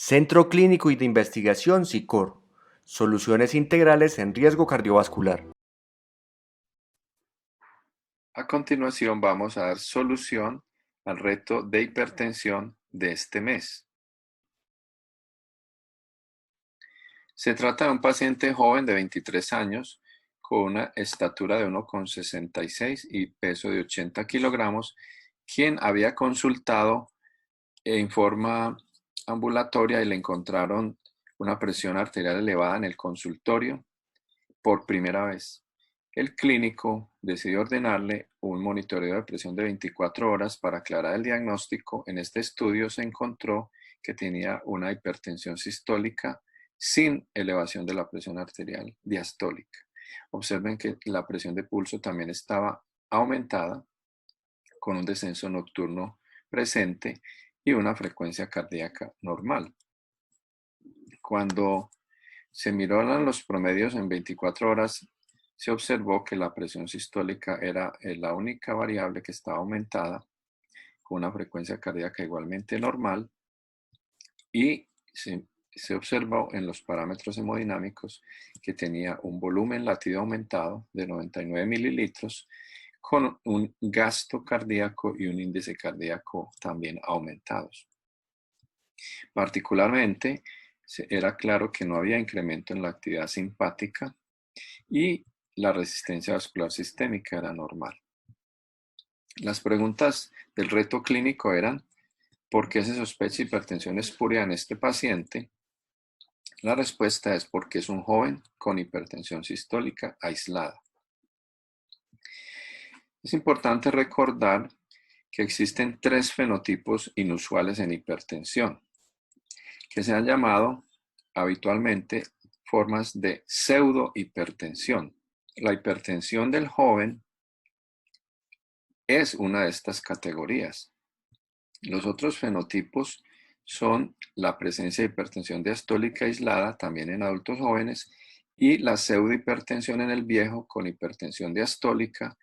Centro Clínico y de Investigación SICOR. Soluciones integrales en riesgo cardiovascular. A continuación vamos a dar solución al reto de hipertensión de este mes. Se trata de un paciente joven de 23 años con una estatura de 1,66 y peso de 80 kilogramos, quien había consultado en forma ambulatoria y le encontraron una presión arterial elevada en el consultorio por primera vez. El clínico decidió ordenarle un monitoreo de presión de 24 horas para aclarar el diagnóstico. En este estudio se encontró que tenía una hipertensión sistólica sin elevación de la presión arterial diastólica. Observen que la presión de pulso también estaba aumentada con un descenso nocturno presente y una frecuencia cardíaca normal. Cuando se miraron los promedios en 24 horas, se observó que la presión sistólica era la única variable que estaba aumentada, con una frecuencia cardíaca igualmente normal, y se observó en los parámetros hemodinámicos que tenía un volumen latido aumentado de 99 mililitros, con un gasto cardíaco y un índice cardíaco también aumentados. Particularmente, era claro que no había incremento en la actividad simpática y la resistencia vascular sistémica era normal. Las preguntas del reto clínico eran: ¿por qué se sospecha hipertensión espuria en este paciente? La respuesta es porque es un joven con hipertensión sistólica aislada. Es importante recordar que existen tres fenotipos inusuales en hipertensión, que se han llamado habitualmente formas de pseudohipertensión. La hipertensión del joven es una de estas categorías. Los otros fenotipos son la presencia de hipertensión diastólica aislada, también en adultos jóvenes, y la pseudohipertensión en el viejo con hipertensión diastólica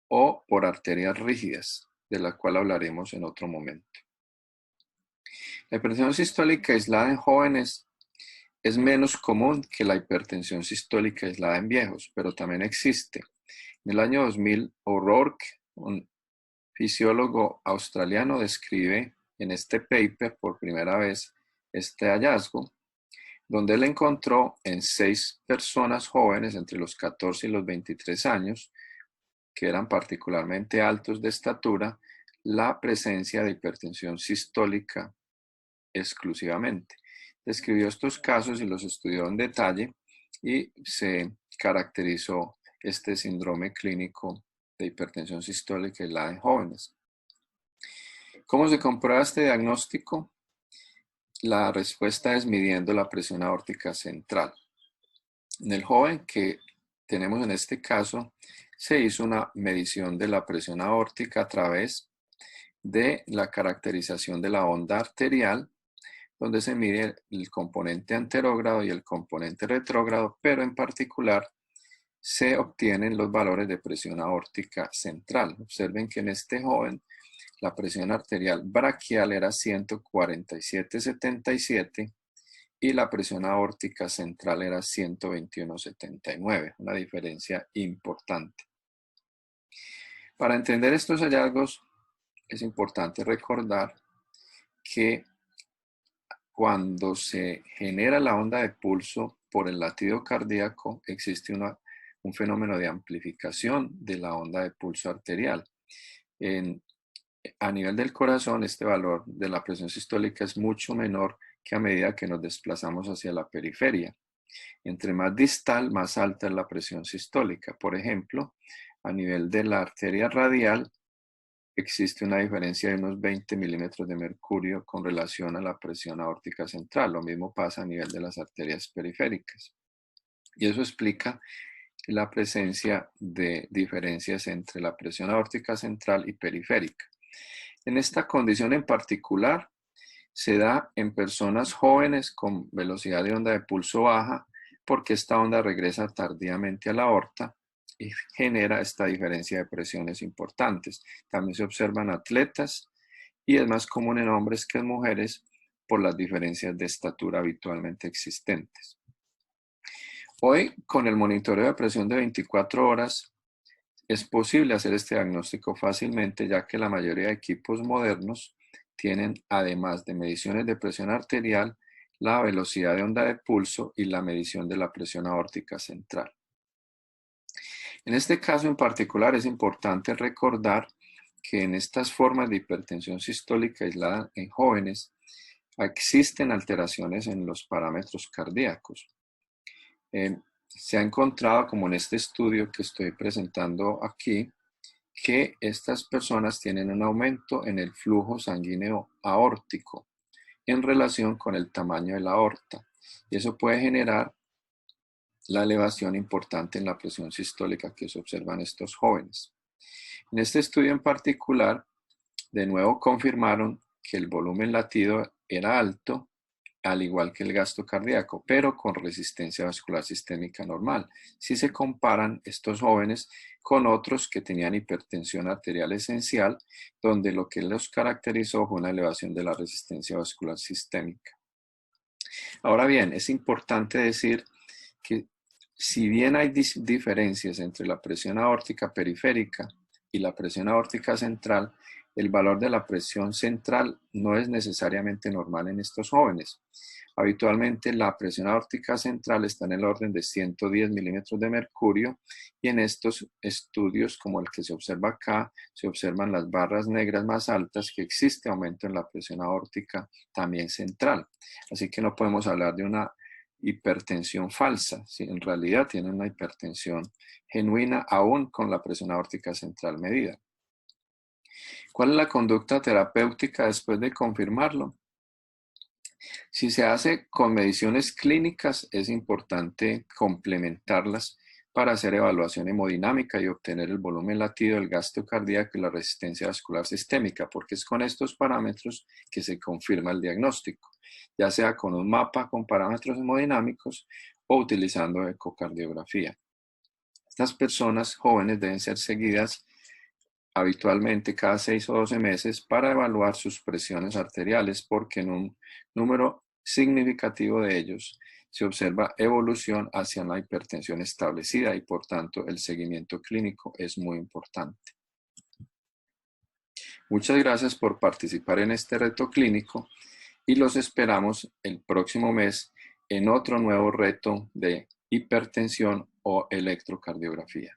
o por arterias rígidas, de la cual hablaremos en otro momento. La hipertensión sistólica aislada en jóvenes es menos común que la hipertensión sistólica aislada en viejos, pero también existe. En el año 2000, O'Rourke, un fisiólogo australiano, describe en este paper por primera vez este hallazgo, donde él encontró en 6 personas jóvenes entre los 14 y los 23 años, que eran particularmente altos de estatura, la presencia de hipertensión sistólica exclusivamente. Describió estos casos y los estudió en detalle y se caracterizó este síndrome clínico de hipertensión sistólica aislada en jóvenes. ¿Cómo se comprueba este diagnóstico? La respuesta es midiendo la presión aórtica central. En el joven que tenemos en este caso, se hizo una medición de la presión aórtica a través de la caracterización de la onda arterial, donde se mide el componente anterógrado y el componente retrógrado, pero en particular se obtienen los valores de presión aórtica central. Observen que en este joven la presión arterial braquial era 147/77 y la presión aórtica central era 121/79, una diferencia importante. Para entender estos hallazgos es importante recordar que cuando se genera la onda de pulso por el latido cardíaco, existe un fenómeno de amplificación de la onda de pulso arterial. A nivel del corazón, este valor de la presión sistólica es mucho menor que a medida que nos desplazamos hacia la periferia. Entre más distal, más alta es la presión sistólica. Por ejemplo, a nivel de la arteria radial, existe una diferencia de unos 20 milímetros de mercurio con relación a la presión aórtica central. Lo mismo pasa a nivel de las arterias periféricas. Y eso explica la presencia de diferencias entre la presión aórtica central y periférica. En esta condición en particular, se da en personas jóvenes con velocidad de onda de pulso baja, porque esta onda regresa tardíamente a la aorta y genera esta diferencia de presiones importantes. También se observan atletas y es más común en hombres que en mujeres por las diferencias de estatura habitualmente existentes. Hoy, con el monitoreo de presión de 24 horas, es posible hacer este diagnóstico fácilmente, ya que la mayoría de equipos modernos tienen, además de mediciones de presión arterial, la velocidad de onda de pulso y la medición de la presión aórtica central. En este caso en particular es importante recordar que en estas formas de hipertensión sistólica aislada en jóvenes existen alteraciones en los parámetros cardíacos. Se ha encontrado, como en este estudio que estoy presentando aquí, que estas personas tienen un aumento en el flujo sanguíneo aórtico en relación con el tamaño de la aorta, y eso puede generar la elevación importante en la presión sistólica que se observa en estos jóvenes. En este estudio en particular, de nuevo confirmaron que el volumen latido era alto, al igual que el gasto cardíaco, pero con resistencia vascular sistémica normal. Si se comparan estos jóvenes con otros que tenían hipertensión arterial esencial, donde lo que los caracterizó fue una elevación de la resistencia vascular sistémica. Ahora bien, es importante decir que si bien hay diferencias entre la presión aórtica periférica y la presión aórtica central, el valor de la presión central no es necesariamente normal en estos jóvenes. Habitualmente la presión aórtica central está en el orden de 110 milímetros de mercurio, y en estos estudios, como el que se observa acá, se observan las barras negras más altas, que existe aumento en la presión aórtica también central. Así que no podemos hablar de una hipertensión falsa, si en realidad tienen una hipertensión genuina aún con la presión aórtica central medida. ¿Cuál es la conducta terapéutica después de confirmarlo? Si se hace con mediciones clínicas, es importante complementarlas para hacer evaluación hemodinámica y obtener el volumen latido, el gasto cardíaco y la resistencia vascular sistémica, porque es con estos parámetros que se confirma el diagnóstico, ya sea con un mapa con parámetros hemodinámicos o utilizando ecocardiografía. Estas personas jóvenes deben ser seguidas habitualmente cada 6 o 12 meses para evaluar sus presiones arteriales, porque en un número significativo de ellos se observa evolución hacia la hipertensión establecida, y por tanto el seguimiento clínico es muy importante. Muchas gracias por participar en este reto clínico y los esperamos el próximo mes en otro nuevo reto de hipertensión o electrocardiografía.